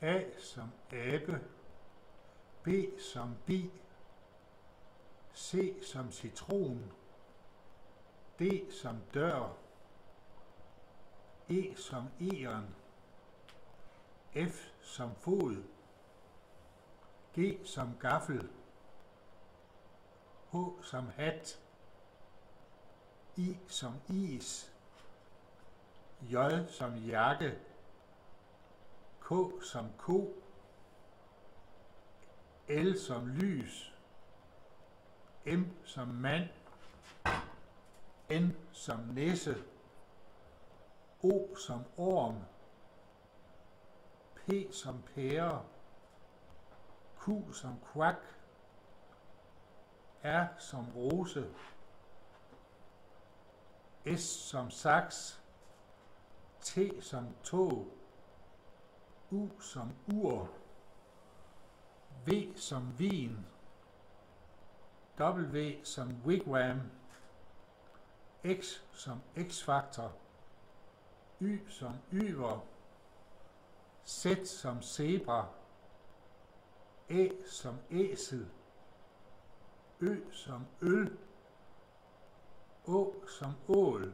A som abe, B som bi, C som citron, D som dør, E som egern, F som fod, G som gaffel, H som hat, I som is, J som jakke, K som ko, L som lys, M som mand, N som nisse, O som orm, P som pære, Q som kvak, R som rose, S som saks, T som tog, U som ur, V som vin, W som wigwam, X som x-faktor, Y som yver, Z som zebra, Æ som æsel, Ø som øl, Å som ål,